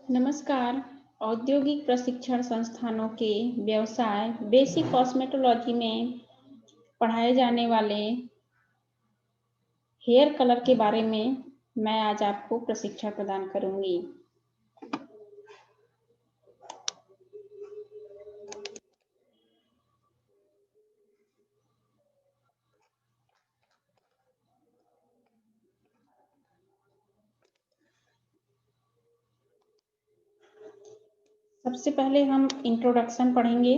नमस्कार। औद्योगिक प्रशिक्षण संस्थानों के व्यवसाय बेसिक कॉस्मेटोलॉजी में पढ़ाए जाने वाले हेयर कलर के बारे में मैं आज आपको प्रशिक्षण प्रदान करूंगी। सबसे पहले हम इंट्रोडक्शन पढ़ेंगे।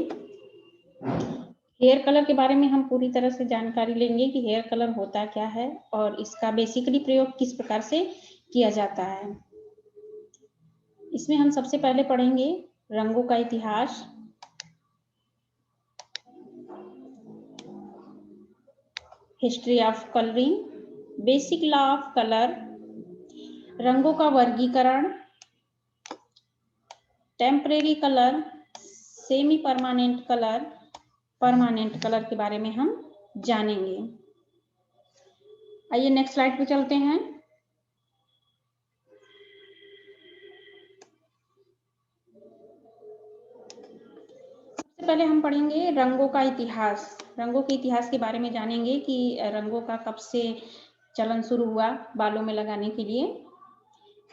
हेयर कलर के बारे में हम पूरी तरह से जानकारी लेंगे कि हेयर कलर होता क्या है और इसका बेसिकली प्रयोग किस प्रकार से किया जाता है। इसमें हम सबसे पहले पढ़ेंगे रंगों का इतिहास, history of colouring, basic law of colour, रंगों का वर्गीकरण, temporary colour, semi permanent colour, permanent colour के बारे में हम जानेंगे। आइए नेक्स्ट स्लाइड पे चलते हैं। सबसे पहले हम पढ़ेंगे रंगों का इतिहास। रंगों के इतिहास के बारे में जानेंगे कि रंगों का कब से चलन शुरू हुआ बालों में लगाने के लिए।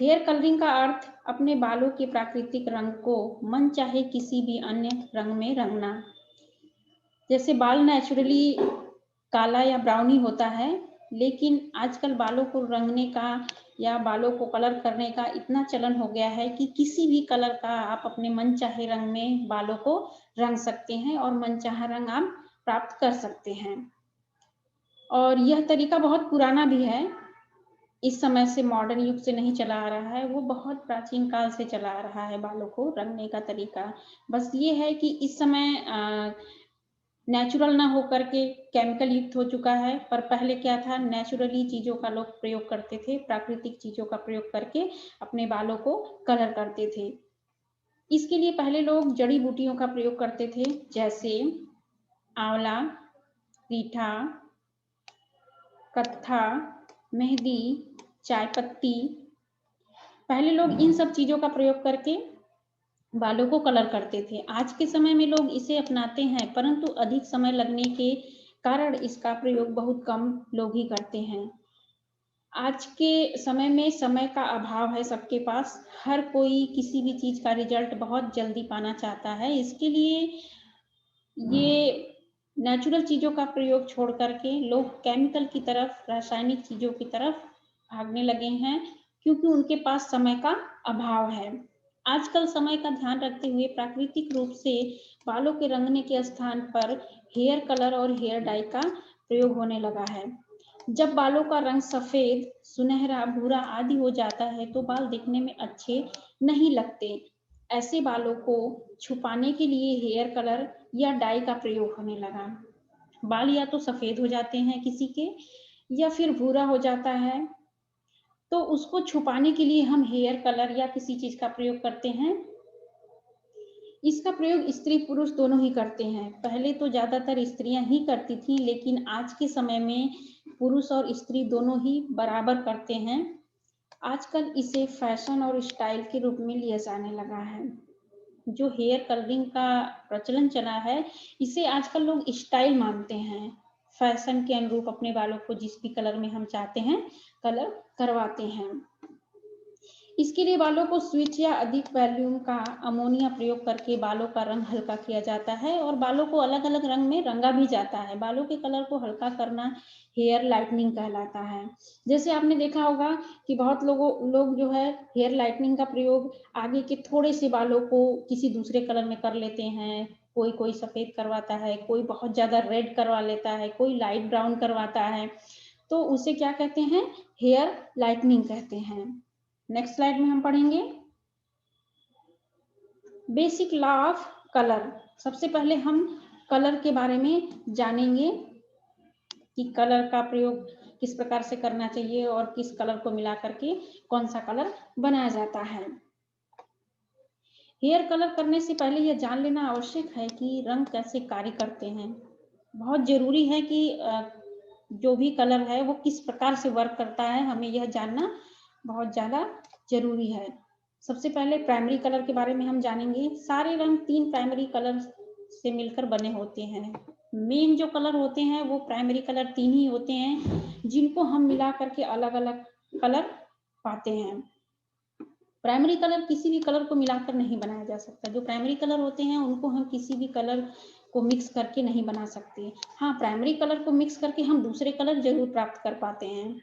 हेयर कलरिंग का अर्थ अपने बालों के प्राकृतिक रंग को मन चाहे किसी भी अन्य रंग में रंगना। जैसे बाल नेचुरली काला या ब्राउनी होता है, लेकिन आजकल बालों को रंगने का या बालों को कलर करने का इतना चलन हो गया है कि किसी भी कलर का आप अपने मनचाहे रंग में बालों को रंग सकते हैं और मनचाहा रंग आप प्राप्त कर सकते हैं। और यह तरीका बहुत पुराना भी है, इस समय से मॉडर्न युग से नहीं चला आ रहा है, वो बहुत प्राचीन काल से चला आ रहा है बालों को रंगने का तरीका। बस ये है कि इस समय नेचुरल ना होकर के केमिकल युक्त हो चुका है, पर पहले क्या था, नेचुरली चीज़ों का लोग प्रयोग करते थे, प्राकृतिक चीज़ों का प्रयोग करके अपने बालों को कलर करते थे। इसके लिए पहले लोग जड़ी बूटियों का प्रयोग करते थे, जैसे आंवला, रीठा, कत्था, मेहंदी, चाय पत्ती। पहले लोग इन सब चीज़ों का प्रयोग करके बालों को कलर करते थे। आज के समय में लोग इसे अपनाते हैं, परंतु अधिक समय लगने के कारण इसका प्रयोग बहुत कम लोग ही करते हैं। आज के समय में समय का अभाव है सबके पास, हर कोई किसी भी चीज़ का रिजल्ट बहुत जल्दी पाना चाहता है। इसके लिए ये नेचुरल चीज़ों का प्रयोग छोड़ करके लोग केमिकल की तरफ, रासायनिक चीज़ों की तरफ भागने लगे हैं, क्योंकि उनके पास समय का अभाव है। आजकल समय का ध्यान रखते हुए प्राकृतिक रूप से बालों के रंगने के स्थान पर हेयर कलर और हेयर डाई का प्रयोग होने लगा है। जब बालों का रंग सफेद, सुनहरा, भूरा आदि हो जाता है तो बाल दिखने में अच्छे नहीं लगते। ऐसे बालों को छुपाने के लिए हेयर कलर या डाई का प्रयोग होने लगा। बाल या तो सफेद हो जाते हैं किसी के, या फिर भूरा हो जाता है, तो उसको छुपाने के लिए हम हेयर कलर या किसी चीज का प्रयोग करते हैं। इसका प्रयोग स्त्री पुरुष दोनों ही करते हैं। पहले तो ज्यादातर स्त्रियां ही करती थीं, लेकिन आज के समय में पुरुष और स्त्री दोनों ही बराबर करते हैं। आजकल इसे फैशन और स्टाइल के रूप में लिया जाने लगा है। जो हेयर कलरिंग का प्रचलन चला है, इसे आजकल लोग स्टाइल मानते हैं। फैशन के अनुरूप अपने बालों को जिस भी कलर में हम चाहते हैं कलर करवाते हैं। इसके लिए बालों को स्विच या अधिक वॉल्यूम का अमोनिया प्रयोग करके बालों का रंग हल्का किया जाता है और बालों को अलग अलग रंग में रंगा भी जाता है। बालों के कलर को हल्का करना हेयर लाइटनिंग कहलाता है। जैसे आपने देखा होगा कि बहुत लोग जो है हेयर लाइटनिंग का प्रयोग आगे के थोड़े से बालों को किसी दूसरे कलर में कर लेते हैं। कोई कोई सफेद करवाता है, कोई बहुत ज्यादा रेड करवा लेता है, कोई लाइट ब्राउन करवाता है, तो उसे क्या कहते हैं, हेयर लाइटनिंग कहते हैं। नेक्स्ट स्लाइड में हम पढ़ेंगे बेसिक लॉ ऑफ कलर। सबसे पहले हम कलर के बारे में जानेंगे कि कलर का प्रयोग किस प्रकार से करना चाहिए और किस कलर को मिला करके कौन सा कलर बनाया जाता है। हेयर कलर करने से पहले यह जान लेना आवश्यक है कि रंग कैसे कार्य करते हैं। बहुत जरूरी है कि जो भी कलर है वो किस प्रकार से वर्क करता है, हमें यह जानना बहुत ज्यादा जरूरी है। सबसे पहले प्राइमरी कलर के बारे में हम जानेंगे। सारे रंग 3 प्राइमरी कलर से मिलकर बने होते हैं। मेन जो कलर होते हैं वो प्राइमरी कलर 3 ही होते हैं, जिनको हम मिला करके अलग अलग कलर पाते हैं। प्राइमरी कलर किसी भी कलर को मिलाकर नहीं बनाया जा सकता। जो प्राइमरी कलर होते हैं उनको हम किसी भी कलर को मिक्स करके नहीं बना सकते। हाँ, प्राइमरी कलर को मिक्स करके हम दूसरे कलर जरूर प्राप्त कर पाते हैं।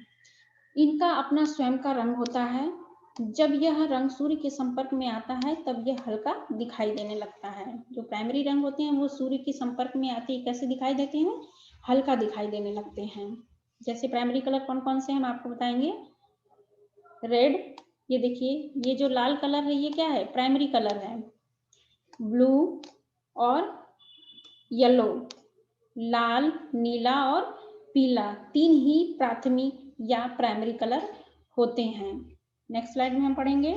इनका अपना स्वयं का रंग होता है। जब यह रंग सूर्य के संपर्क में आता है तब यह हल्का दिखाई देने लगता है। जो प्राइमरी रंग होते हैं वो सूर्य के संपर्क में आते ही कैसे दिखाई देते हैं? हल्का दिखाई देने लगते हैं। जैसे प्राइमरी कलर कौन कौन से हम आपको बताएंगे। रेड, ये देखिए, ये जो लाल कलर है ये क्या है? प्राइमरी कलर है। ब्लू और येलो, लाल, नीला और पीला, 3 ही प्राथमिक या प्राइमरी कलर होते हैं। नेक्स्ट स्लाइड में हम पढ़ेंगे,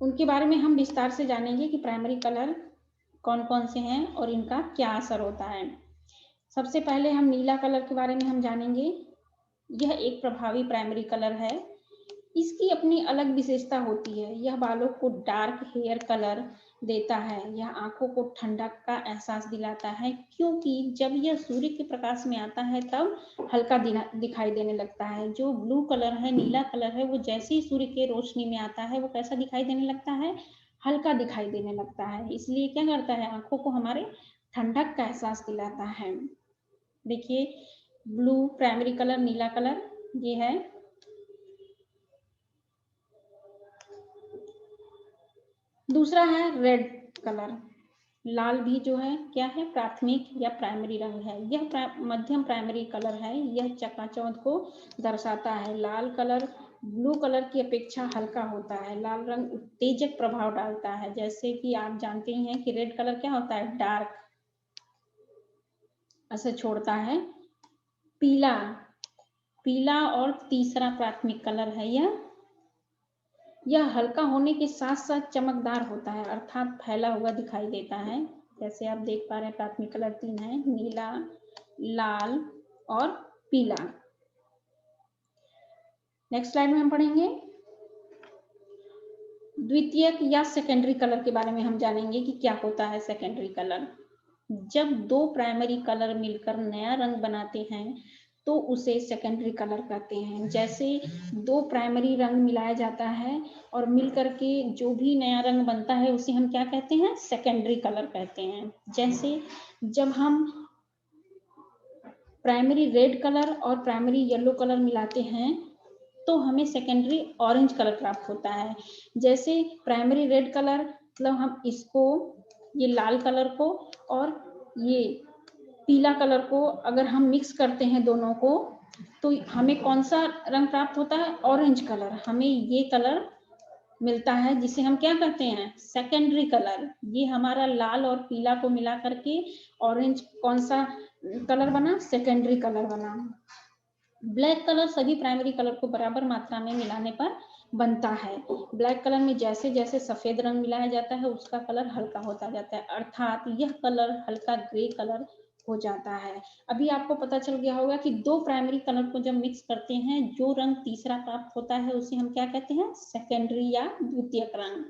उनके बारे में हम विस्तार से जानेंगे कि प्राइमरी कलर कौन कौन से हैं और इनका क्या असर होता है। सबसे पहले हम नीला कलर के बारे में हम जानेंगे। यह एक प्रभावी प्राइमरी कलर है। इसकी अपनी अलग विशेषता होती है। यह बालों को डार्क हेयर कलर देता है। यह आंखों को ठंडक का एहसास दिलाता है, क्योंकि जब यह सूर्य के प्रकाश में आता है तब हल्का दिखाई देने लगता है। जो ब्लू कलर है, नीला कलर है, वो जैसे ही सूर्य के रोशनी में आता है वो कैसा दिखाई देने लगता है? हल्का दिखाई देने लगता है। इसलिए क्या करता है? आंखों को हमारे ठंडक का एहसास दिलाता है। देखिए, ब्लू प्राइमरी कलर, नीला कलर ये है। दूसरा है रेड कलर। लाल भी जो है क्या है? प्राथमिक या प्राइमरी रंग है। यह मध्यम प्राइमरी कलर है। यह चकाचौंध को दर्शाता है। लाल कलर ब्लू कलर की अपेक्षा हल्का होता है। लाल रंग उत्तेजक प्रभाव डालता है। जैसे कि आप जानते ही हैं कि रेड कलर क्या होता है? डार्क असर छोड़ता है। पीला, पीला और तीसरा प्राथमिक कलर है यह हल्का होने के साथ साथ चमकदार होता है, अर्थात फैला हुआ दिखाई देता है। जैसे आप देख पा रहे हैं प्राथमिक कलर 3 है, नीला, लाल और पीला। नेक्स्ट स्लाइड में हम पढ़ेंगे द्वितीयक या सेकेंडरी कलर के बारे में हम जानेंगे कि क्या होता है सेकेंडरी कलर। जब 2 प्राइमरी कलर मिलकर नया रंग बनाते हैं तो उसे सेकेंडरी कलर कहते हैं। जैसे 2 प्राइमरी रंग मिलाया जाता है और मिलकर के जो भी नया रंग बनता है उसे हम क्या कहते हैं? सेकेंडरी कलर कहते हैं। जैसे जब हम प्राइमरी रेड कलर और प्राइमरी येलो कलर मिलाते हैं तो हमें सेकेंडरी ऑरेंज कलर प्राप्त होता है। जैसे प्राइमरी रेड कलर मतलब हम इसको, ये लाल कलर को और ये पीला कलर को अगर हम मिक्स करते हैं दोनों को तो हमें कौन सा रंग प्राप्त होता है? Orange colour. हमें ये कलर मिलता है जिसे हम क्या कहते हैं? Secondary colour. ये हमारा लाल और पीला को मिला करके ऑरेंज कौन सा कलर बना? सेकेंडरी कलर बना। ब्लैक कलर सभी प्राइमरी कलर को बराबर मात्रा में मिलाने पर बनता है। ब्लैक कलर में जैसे जैसे सफेद रंग मिलाया जाता है उसका कलर हल्का होता जाता है, अर्थात यह कलर हल्का ग्रे कलर हो जाता है। अभी आपको पता चल गया होगा कि 2 प्राइमरी कलर को जब मिक्स करते हैं जो रंग तीसरा प्राप्त होता है उसे हम क्या कहते हैं? सेकेंडरी या द्वितीयक रंग।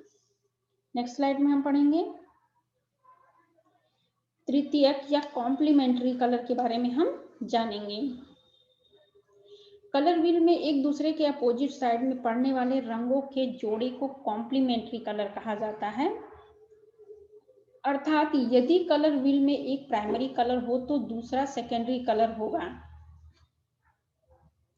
नेक्स्ट स्लाइड में हम पढ़ेंगे तृतीयक या कॉम्प्लीमेंट्री कलर के बारे में हम जानेंगे। कलर व्हील में एक दूसरे के अपोजिट साइड में पड़ने वाले रंगों के जोड़े को कॉम्प्लीमेंट्री कलर कहा जाता है। अर्थात यदि कलर व्हील में एक प्राइमरी कलर हो तो दूसरा सेकेंडरी कलर होगा।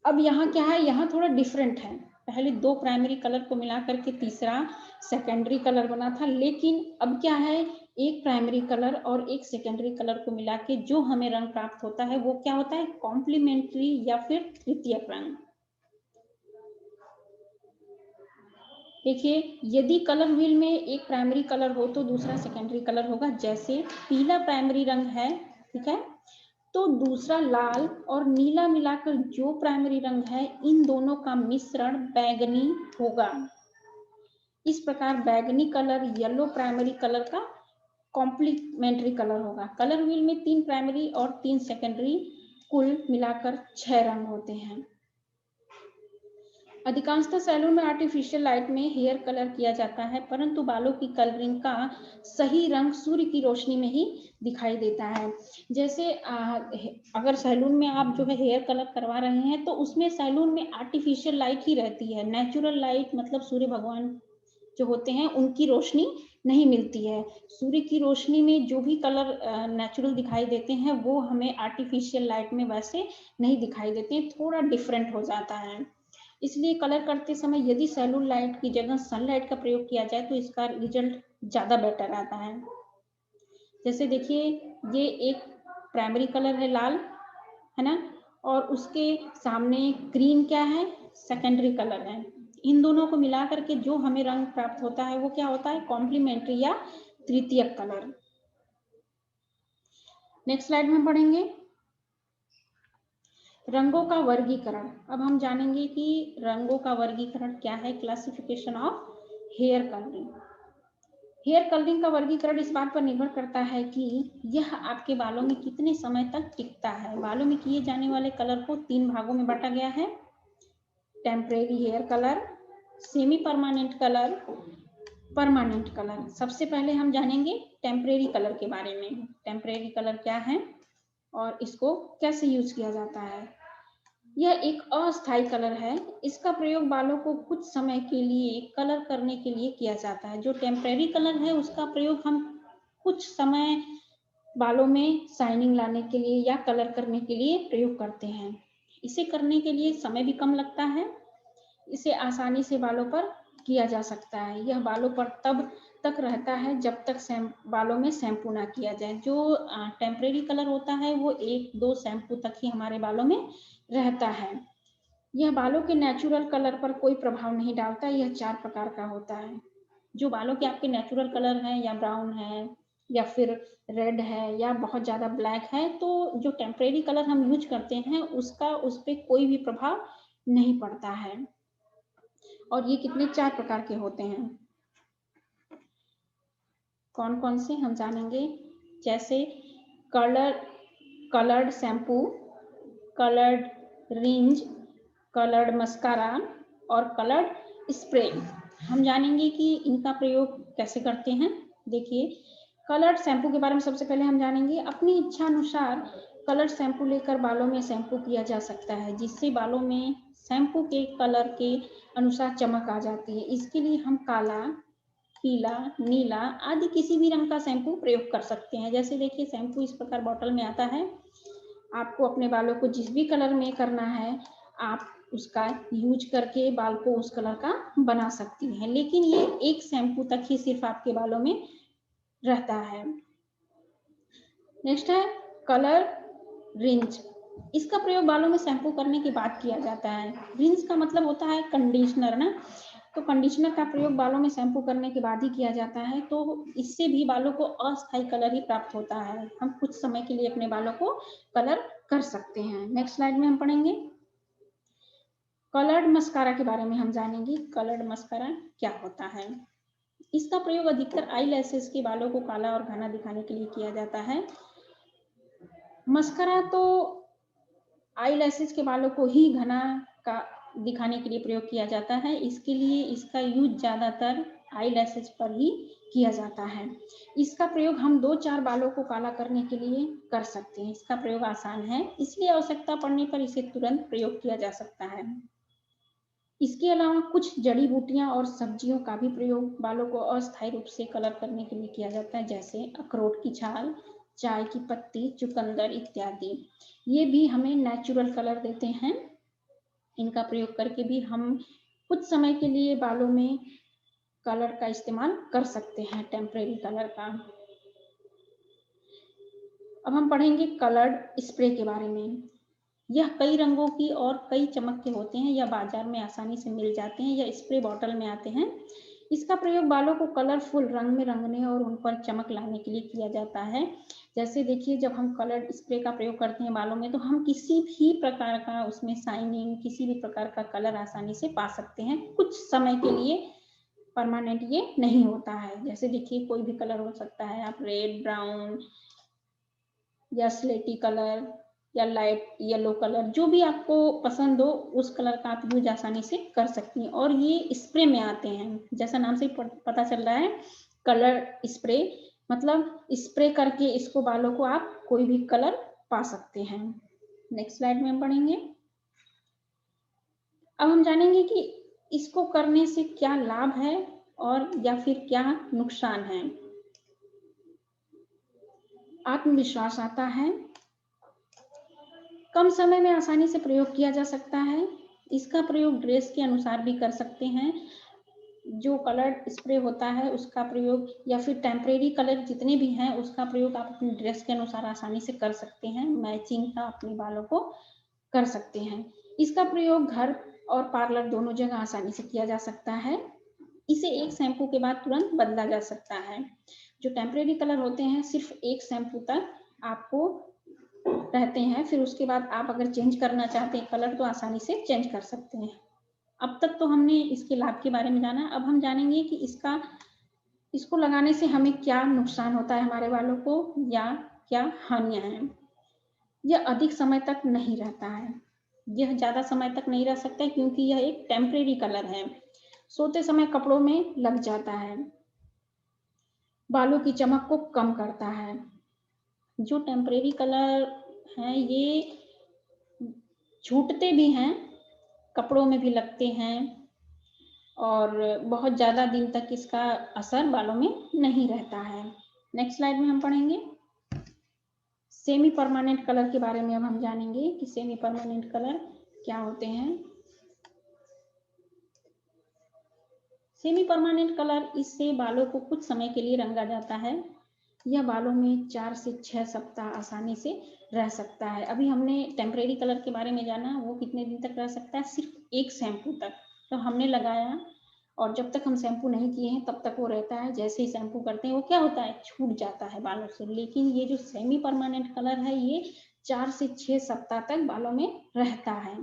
अब यहाँ क्या है? यहाँ थोड़ा डिफरेंट है। पहले 2 प्राइमरी कलर को मिलाकर के तीसरा सेकेंडरी कलर बना था, लेकिन अब क्या है? एक प्राइमरी कलर और एक सेकेंडरी कलर को मिला के जो हमें रंग प्राप्त होता है वो क्या होता है? कॉम्प्लीमेंट्री या फिर तृतीयक रंग। देखिए, यदि कलर व्हील में एक प्राइमरी कलर हो तो दूसरा सेकेंडरी कलर होगा। जैसे पीला प्राइमरी रंग है, ठीक है, तो दूसरा लाल और नीला मिलाकर जो प्राइमरी रंग है इन दोनों का मिश्रण बैंगनी होगा। इस प्रकार बैंगनी कलर येलो प्राइमरी कलर का कॉम्प्लीमेंट्री कलर होगा। कलर व्हील में 3 प्राइमरी और 3 सेकेंडरी कुल मिलाकर 6 रंग होते हैं। अधिकांशतः सैलून में आर्टिफिशियल लाइट में हेयर कलर किया जाता है, परंतु बालों की कलरिंग का सही रंग सूर्य की रोशनी में ही दिखाई देता है। जैसे अगर सैलून में आप जो है हेयर कलर करवा रहे हैं तो उसमें सैलून में आर्टिफिशियल लाइट ही रहती है। नेचुरल लाइट मतलब सूर्य भगवान जो होते हैं उनकी रोशनी नहीं मिलती है। सूर्य की रोशनी में जो भी कलर नेचुरल दिखाई देते हैं वो हमें आर्टिफिशियल लाइट में वैसे नहीं दिखाई देते हैं, थोड़ा डिफरेंट हो जाता है। इसलिए कलर करते समय यदि सैलून लाइट की जगह सनलाइट का प्रयोग किया जाए तो इसका रिजल्ट ज़्यादा बेटर आता है। जैसे देखिए ये एक प्राइमरी कलर है लाल, है ना, और उसके सामने ग्रीन क्या है, सेकेंडरी कलर है। इन दोनों को मिला करके जो हमें रंग प्राप्त होता है वो क्या होता है, कॉम्प्लीमेंट्री या तृतीयक कलर। नेक्स्ट स्लाइड में पढ़ेंगे रंगों का वर्गीकरण। अब हम जानेंगे कि रंगों का वर्गीकरण क्या है, classification of hair colouring. Hair colouring का वर्गीकरण इस बात पर निर्भर करता है कि यह आपके बालों में कितने समय तक टिकता है। बालों में किए जाने वाले कलर को 3 भागों में बांटा गया है, temporary hair colour, semi permanent colour, permanent colour. सबसे पहले हम जानेंगे टेम्परेरी कलर के बारे में। टेम्परेरी कलर क्या है और इसको कैसे यूज किया जाता है। यह एक अस्थायी कलर है। इसका प्रयोग बालों को कुछ समय के लिए कलर करने के लिए किया जाता है। जो टेम्परेरी कलर है उसका प्रयोग हम कुछ समय बालों में शाइनिंग लाने के लिए या कलर करने के लिए प्रयोग करते हैं। इसे करने के लिए समय भी कम लगता है। इसे आसानी से बालों पर किया जा सकता है। यह बालों पर तब तक रहता है जब तक बालों में शैम्पू ना किया जाए। जो टेम्परेरी कलर होता है वो 1-2 शैम्पू तक ही हमारे बालों में रहता है। यह बालों के नेचुरल कलर पर कोई प्रभाव नहीं डालता। यह 4 प्रकार का होता है। जो बालों के आपके नेचुरल कलर है या ब्राउन है या फिर रेड है या बहुत ज़्यादा ब्लैक है, तो जो टेम्परेरी कलर हम यूज करते हैं उसका उस पर कोई भी प्रभाव नहीं पड़ता है। और ये कितने 4 प्रकार के होते हैं, कौन कौन से हम जानेंगे। जैसे coloured shampoo, coloured rinse, coloured mascara और कलर्ड स्प्रे। हम जानेंगे कि इनका प्रयोग कैसे करते हैं। देखिए कलर्ड शैम्पू के बारे में सबसे पहले हम जानेंगे। अपनी इच्छा अनुसार कलर्ड शैम्पू लेकर बालों में शैम्पू किया जा सकता है, जिससे बालों में शैम्पू के कलर के अनुसार चमक आ जाती है। इसके लिए हम काला, पीला, नीला आदि किसी भी रंग का शैम्पू प्रयोग कर सकते हैं। जैसे देखिए शैम्पू इस प्रकार बॉटल में आता है। आपको अपने बालों को जिस भी कलर में करना है आप उसका यूज करके बाल को उस कलर का बना सकती हैं, लेकिन ये एक शैम्पू तक ही सिर्फ आपके बालों में रहता है। नेक्स्ट है कलर रिंज। इसका प्रयोग बालों में शैम्पू करने के बाद किया जाता है। रिंज का मतलब होता है कंडीशनर ना, तो कंडीशनर का प्रयोग बालों में शैम्पू करने के बाद ही किया जाता है। तो इससे भी बालों को अस्थायी कलर ही प्राप्त होता है। हम कुछ समय के लिए अपने बालों को कलर कर सकते हैं। नेक्स्ट स्लाइड में हम पढ़ेंगे कलर्ड मस्कारा के बारे में। हम जानेंगे कलर्ड मस्कारा क्या होता है। इसका प्रयोग अधिकतर आई लैशेस के बालों को काला और घना दिखाने के लिए किया जाता है। मस्कारा तो आई लैशेस के बालों को ही घना का दिखाने के लिए प्रयोग किया जाता है। इसके लिए इसका यूज ज्यादातर आई लैशेस पर ही किया जाता है। इसका प्रयोग हम 2-4 बालों को काला करने के लिए कर सकते हैं। इसका प्रयोग आसान है, इसलिए आवश्यकता पड़ने पर इसे तुरंत प्रयोग किया जा सकता है। इसके अलावा कुछ जड़ी बूटियां और सब्जियों का भी प्रयोग बालों को अस्थायी रूप से कलर करने के लिए किया जाता है, जैसे अखरोट की छाल, चाय की पत्ती, चुकंदर इत्यादि। ये भी हमें नेचुरल कलर देते हैं। इनका प्रयोग करके भी हम कुछ समय के लिए बालों में कलर का इस्तेमाल कर सकते हैं, टेम्परेरी कलर का। अब हम पढ़ेंगे कलर्ड स्प्रे के बारे में। यह कई रंगों की और कई चमक के होते हैं। यह बाजार में आसानी से मिल जाते हैं। यह स्प्रे बॉटल में आते हैं। इसका प्रयोग बालों को कलरफुल रंग में रंगने और उन पर चमक लाने के लिए किया जाता है। जैसे देखिए जब हम कलर्ड स्प्रे का प्रयोग करते हैं बालों में तो हम किसी भी प्रकार का उसमें शाइनिंग, किसी भी प्रकार का कलर आसानी से पा सकते हैं। कुछ समय के लिए, परमानेंट ये नहीं होता है। जैसे देखिए कोई भी कलर हो सकता है, आप रेड, ब्राउन या स्लेटी कलर या लाइट येलो कलर, जो भी आपको पसंद हो उस कलर का आप यूज आसानी से कर सकती हैं। और ये स्प्रे में आते हैं, जैसा नाम से पता चल रहा है, कलर स्प्रे, मतलब स्प्रे करके इसको बालों को आप कोई भी कलर पा सकते हैं। नेक्स्ट स्लाइड में हम पढ़ेंगे। अब हम जानेंगे कि इसको करने से क्या लाभ है और या फिर क्या नुकसान है। आत्मविश्वास आता है, कम समय में आसानी से प्रयोग किया जा सकता है। इसका प्रयोग ड्रेस के अनुसार भी कर सकते हैं, जो कलर स्प्रे होता है उसका प्रयोग, या फिर टेम्परेरी कलर जितने भी हैं उसका प्रयोग आप अपनी ड्रेस के अनुसार आसानी से कर सकते हैं, मैचिंग का अपने बालों को कर सकते हैं। इसका प्रयोग घर और पार्लर दोनों जगह आसानी से किया जा सकता है। इसे एक शैम्पू के बाद तुरंत बदला जा सकता है। जो टेम्परेरी कलर होते हैं सिर्फ एक शैम्पू तक आपको रहते हैं, फिर उसके बाद आप अगर चेंज करना चाहते हैं कलर तो आसानी से चेंज कर सकते हैं। अब तक तो हमने इसके लाभ के बारे में जाना, अब हम जानेंगे कि इसको लगाने से हमें क्या नुकसान होता है हमारे बालों को, या क्या हानियां हैं। यह अधिक समय तक नहीं रहता है, यह ज्यादा समय तक नहीं रह सकता है क्योंकि यह एक टेम्परेरी कलर है, सोते समय कपड़ों में लग जाता है, बालों की चमक को कम करता है। जो टेम्परेरी कलर हैं ये छूटते भी हैं, कपड़ों में भी लगते हैं और बहुत ज़्यादा दिन तक इसका असर बालों में नहीं रहता है। नेक्स्ट स्लाइड में हम पढ़ेंगे सेमी परमानेंट कलर के बारे में। अब हम जानेंगे कि सेमी परमानेंट कलर क्या होते हैं। सेमी परमानेंट कलर, इससे बालों को कुछ समय के लिए रंगा जाता है। यह बालों में 4 से 6 सप्ताह आसानी से रह सकता है। अभी हमने टेम्परेरी कलर के बारे में जाना, वो कितने दिन तक रह सकता है, सिर्फ एक शैम्पू तक। तो हमने लगाया और जब तक हम शैम्पू नहीं किए हैं तब तक वो रहता है, जैसे ही शैम्पू करते हैं वो क्या होता है, छूट जाता है बालों से। लेकिन ये जो सेमी परमानेंट कलर है ये 4 से 6 सप्ताह तक बालों में रहता है,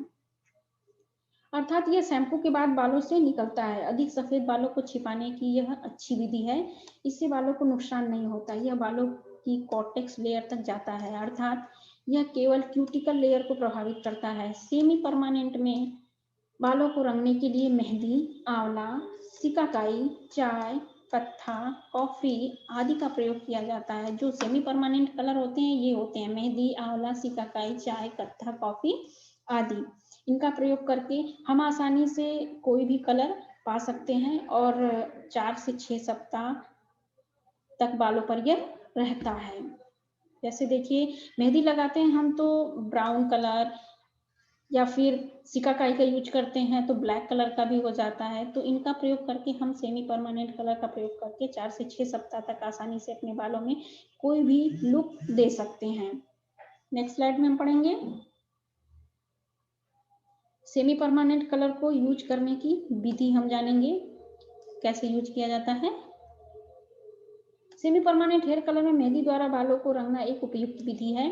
अर्थात यह शैम्पू के बाद बालों से निकलता है। अधिक सफेद बालों को छिपाने की यह अच्छी विधि है, इससे बालों को नुकसान नहीं होता। यह बालों की कॉर्टेक्स लेयर तक जाता है, अर्थात यह केवल क्यूटिकल लेयर को प्रभावित करता है। सेमी परमानेंट में बालों को रंगने के लिए मेहंदी, आंवला, सिकाकाई, चाय पत्ता, कॉफी आदि का प्रयोग किया जाता है। जो सेमी परमानेंट कलर होते हैं ये होते हैं मेहंदी, आंवला, सिकाकाई, चाय पत्ता, कॉफी आदि। इनका प्रयोग करके हम आसानी से कोई भी कलर पा सकते हैं और 4 से 6 सप्ताह तक बालों पर यह रहता है। जैसे देखिए मेहंदी लगाते हैं हम तो ब्राउन कलर या फिर सिकाकाई का यूज करते हैं तो ब्लैक कलर का भी हो जाता है। तो इनका प्रयोग करके हम सेमी परमानेंट कलर का प्रयोग करके 4 से 6 सप्ताह तक आसानी से अपने बालों में कोई भी लुक दे सकते हैं। नेक्स्ट स्लाइड में हम पढ़ेंगे सेमी परमानेंट कलर को यूज करने की विधि। हम जानेंगे कैसे यूज किया जाता है। सेमी परमानेंट हेयर कलर में मेहंदी द्वारा बालों को रंगना एक उपयुक्त विधि है।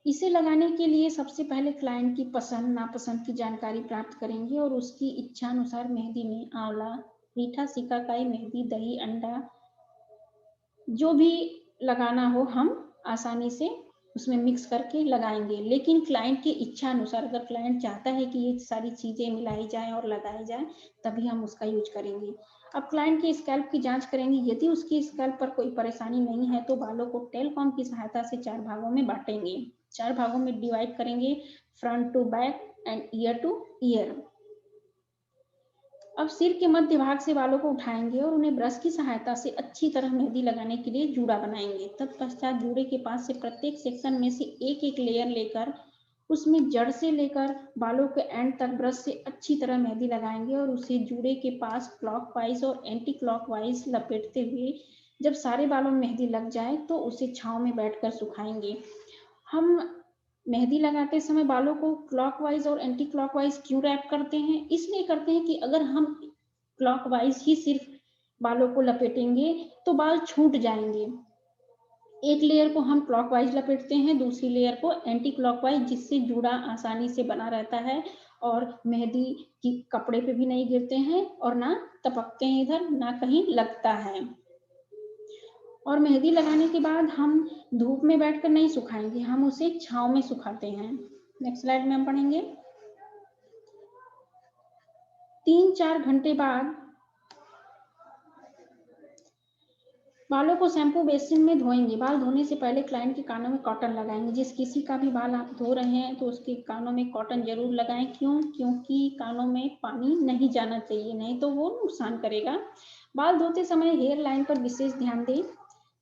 इसे लगाने के लिए सबसे पहले क्लाइंट की पसंद नापसंद की जानकारी प्राप्त करेंगे और उसकी इच्छा अनुसार मेहंदी में आंवला, मीठा सिकाकाई, मेहंदी, दही, अंडा जो भी लगाना हो हम आसानी से उसमें मिक्स करके लगाएंगे। लेकिन क्लाइंट की इच्छा अनुसार, अगर क्लाइंट चाहता है कि ये सारी चीजें मिलाई जाए और लगाई जाए तभी हम उसका यूज करेंगे। अब क्लाइंट के स्कैल्प की जांच करेंगे, यदि उसकी स्कैल्प पर कोई परेशानी नहीं है तो बालों को टेलकॉम की सहायता से 4 भागों में बांटेंगे, 4 भागों में डिवाइड करेंगे, front to back and ear to ear. अब सिर के मध्य भाग से बालों को उठाएंगे और उन्हें ब्रश की सहायता से अच्छी तरह मेहंदी लगाने के लिए जूड़ा बनाएंगे। तत्पश्चात जूड़े के पास से प्रत्येक सेक्शन में से एक एक लेयर लेकर उसमें जड़ से लेकर बालों के एंड तक ब्रश से अच्छी तरह मेहंदी लगाएंगे और उसे जूड़े के पास क्लॉकवाइज और एंटी क्लॉकवाइज लपेटते हुए जब सारे बालों में मेहंदी लग जाए तो उसे छांव में बैठकर सुखाएंगे। हम मेहंदी लगाते समय बालों को क्लॉकवाइज और एंटी क्लॉकवाइज क्यों रैप करते हैं? इसलिए करते हैं कि अगर हम क्लॉकवाइज ही सिर्फ बालों को लपेटेंगे तो बाल छूट जाएंगे। एक लेयर को हम क्लॉकवाइज लपेटते हैं, दूसरी लेयर को एंटी क्लॉकवाइज, जिससे जूड़ा आसानी से बना रहता है और मेहंदी की कपड़े पे भी नहीं गिरते हैं और ना टपकते हैं, इधर ना कहीं लगता है। और मेहंदी लगाने के बाद हम धूप में बैठकर नहीं सुखाएंगे, हम उसे छांव में सुखाते हैं। नेक्स्ट स्लाइड में हम पढ़ेंगे 3-4 घंटे बाद बालों को शैम्पू बेसिन में धोएंगे। बाल धोने से पहले क्लाइंट के कानों में कॉटन लगाएंगे। जिस किसी का भी बाल आप धो रहे हैं तो उसके कानों में कॉटन जरूर लगाएं। क्यों? क्योंकि कानों में पानी नहीं जाना चाहिए, नहीं तो वो नुकसान करेगा। बाल धोते समय हेयर लाइन पर विशेष ध्यान दें।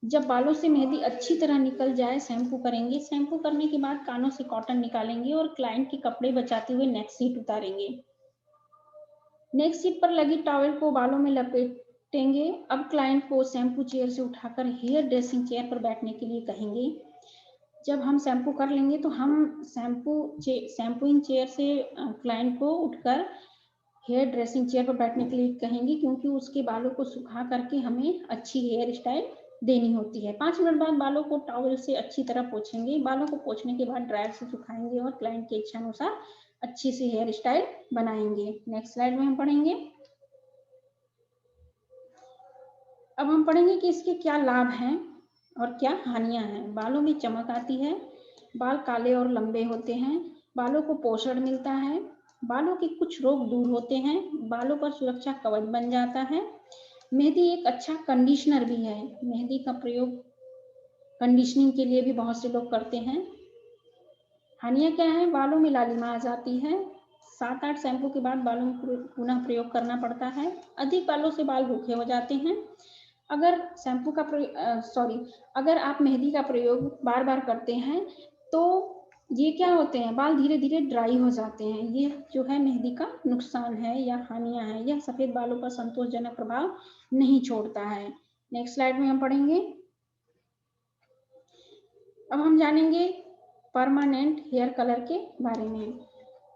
जब बालों से मेहंदी अच्छी तरह निकल जाए शैम्पू करेंगे। शैम्पू करने के बाद कानों से कॉटन निकालेंगे और क्लाइंट के कपड़े बचाते हुए नेक सीट उतारेंगे। नेक सीट पर लगी टॉवेल को बालों में लपेटेंगे। अब क्लाइंट को शैम्पू चेयर से उठाकर हेयर ड्रेसिंग चेयर पर बैठने के लिए कहेंगे। जब हम शैम्पू कर लेंगे तो हम शैम्पूइंग चेयर से क्लाइंट को उठकर हेयर ड्रेसिंग चेयर पर बैठने के लिए कहेंगे, क्योंकि उसके बालों को सुखा करके हमें अच्छी हेयर स्टाइल देनी होती है। 5 मिनट बाद बालों को टॉवल से अच्छी तरह पोंछेंगे। बालों को पोंछने के बाद ड्रायर से सुखाएंगे और क्लाइंट की इच्छा अनुसार अच्छी सी हेयर स्टाइल बनाएंगे। नेक्स्ट स्लाइड में हम पढ़ेंगे। अब हम पढ़ेंगे कि इसके क्या लाभ हैं और क्या हानियां हैं। बालों में चमक आती है, बाल काले और लंबे होते हैं, बालों को पोषण मिलता है, बालों के कुछ रोग दूर होते हैं, बालों पर सुरक्षा कवच बन जाता है। मेहंदी एक अच्छा कंडीशनर भी है। मेहंदी का प्रयोग कंडीशनिंग के लिए भी बहुत से लोग करते हैं। हानियां क्या है? बालों में लालिमा आ जाती है। 7-8 शैम्पू के बाद बालों में पुनः प्रयोग करना पड़ता है। अधिक बालों से बाल रूखे हो जाते हैं। अगर शैम्पू का अगर आप मेहंदी का प्रयोग बार बार करते हैं तो ये क्या होते हैं, बाल धीरे धीरे ड्राई हो जाते हैं। ये जो है मेहंदी का नुकसान है या हानियां हैं। यह सफेद बालों पर संतोषजनक प्रभाव नहीं छोड़ता है। नेक्स्ट स्लाइड में हम पढ़ेंगे। अब हम जानेंगे परमानेंट हेयर कलर के बारे में।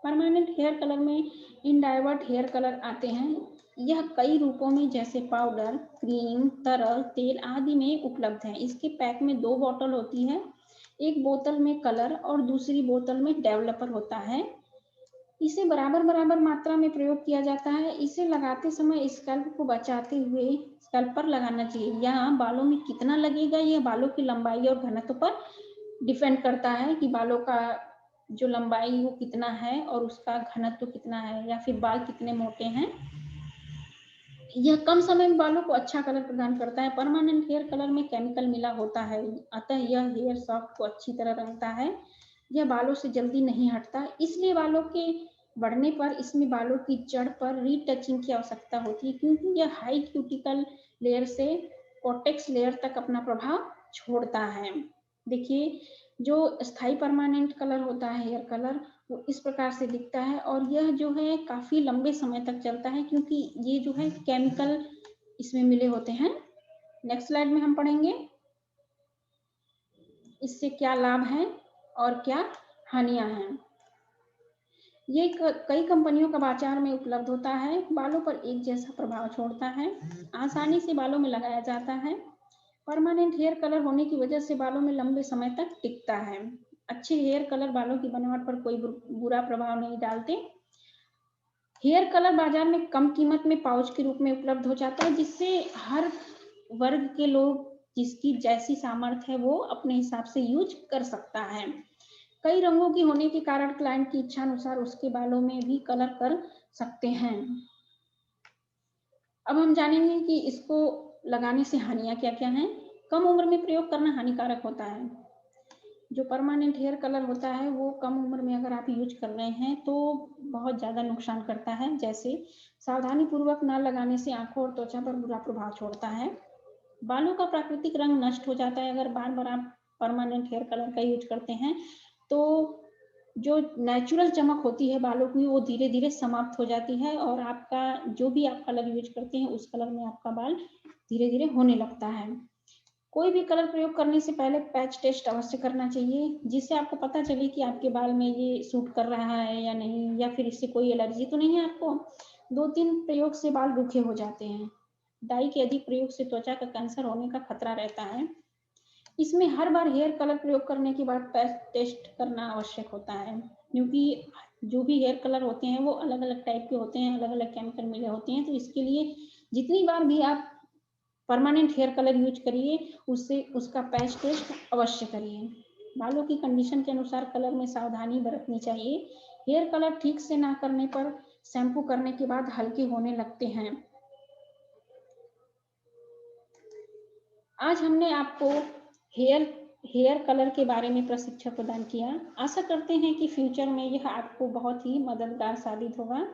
परमानेंट हेयर कलर में इनडाइवर्ट हेयर कलर आते हैं। यह कई रूपों में जैसे पाउडर, क्रीम, तरल, तेल आदि में उपलब्ध है। इसके पैक में 2 बोतल होती है। एक बोतल में कलर और दूसरी बोतल में डेवलपर होता है। इसे बराबर बराबर मात्रा में प्रयोग किया जाता है। इसे लगाते समय स्कैल्प को बचाते हुए स्कैल्प पर लगाना चाहिए। यहाँ बालों में कितना लगेगा यह बालों की लंबाई और घनत्व पर डिपेंड करता है कि बालों का जो लंबाई वो कितना है और उसका घनत्व कितना है, या फिर बाल कितने मोटे हैं। यह कम समय में बालों को अच्छा कलर प्रदान करता है। परमानेंट हेयर कलर में केमिकल मिला होता है, अतः यह हेयर सॉफ्ट को अच्छी तरह रंगता है। यह बालों से जल्दी नहीं हटता, इसलिए बालों के बढ़ने पर इसमें बालों की जड़ पर रीटचिंग की आवश्यकता होती है, क्योंकि यह हाई क्यूटिकल लेयर से कॉर्टेक्स लेयर तक अपना प्रभाव छोड़ता है। देखिए, जो स्थायी परमानेंट कलर होता है हेयर कलर, वो इस प्रकार से दिखता है और यह जो है काफी लंबे समय तक चलता है, क्योंकि ये जो है केमिकल इसमें मिले होते हैं। नेक्स्ट स्लाइड में हम पढ़ेंगे इससे क्या लाभ हैं और क्या हानियां हैं। ये कई कंपनियों का बाजार में उपलब्ध होता है। बालों पर एक जैसा प्रभाव छोड़ता है, आसानी से बालों में लगाया जाता है। परमानेंट हेयर कलर होने की वजह से बालों में लंबे समय तक टिकता है। अच्छे हेयर कलर बालों की बनावट पर कोई बुरा प्रभाव नहीं डालते। हेयर कलर बाजार में कम कीमत में पाउच के रूप में उपलब्ध हो जाता है, जिससे हर वर्ग के लोग जिसकी जैसी सामर्थ्य है वो अपने हिसाब से यूज कर सकता है। कई रंगों की होने के कारण क्लाइंट की इच्छा अनुसार उसके बालों में भी कलर कर सकते हैं। अब हम जानेंगे कि इसको लगाने से हानियां क्या क्या हैं। कम उम्र में प्रयोग करना हानिकारक होता है। जो परमानेंट हेयर कलर होता है वो कम उम्र में अगर आप यूज कर रहे हैं तो बहुत ज़्यादा नुकसान करता है। जैसे सावधानी पूर्वक न लगाने से आंखों और त्वचा पर बुरा प्रभाव छोड़ता है। बालों का प्राकृतिक रंग नष्ट हो जाता है। अगर बार बार आप परमानेंट हेयर कलर का यूज करते हैं तो जो नेचुरल चमक होती है बालों की वो धीरे धीरे समाप्त हो जाती है और आपका जो भी आप कलर यूज करते हैं उस कलर में आपका बाल धीरे धीरे होने लगता है। कोई भी कलर प्रयोग करने से पहले पैच टेस्ट अवश्य करना चाहिए, जिससे आपको पता चले कि आपके बाल में ये सूट कर रहा है या नहीं, या फिर इससे कोई एलर्जी तो नहीं है आपको। 2-3 प्रयोग से बाल रूखे हो जाते हैं। डाई के अधिक प्रयोग से त्वचा का कैंसर होने का खतरा रहता है। इसमें हर बार हेयर कलर प्रयोग करने के बाद पैच टेस्ट करना आवश्यक होता है, क्योंकि जो भी हेयर कलर होते हैं वो अलग अलग टाइप के होते हैं, अलग अलग केमिकल मिले होते हैं। तो इसके लिए जितनी बार भी आप परमानेंट हेयर कलर यूज करिए, उससे उसका पैच टेस्ट अवश्य करिए। बालों की कंडीशन के अनुसार कलर में सावधानी बरतनी चाहिए। हेयर कलर ठीक से ना करने पर शैम्पू करने के बाद हल्के होने लगते हैं। आज हमने आपको हेयर कलर के बारे में प्रशिक्षण प्रदान किया। आशा करते हैं कि फ्यूचर में यह आपको बहुत ही मददगार साबित होगा।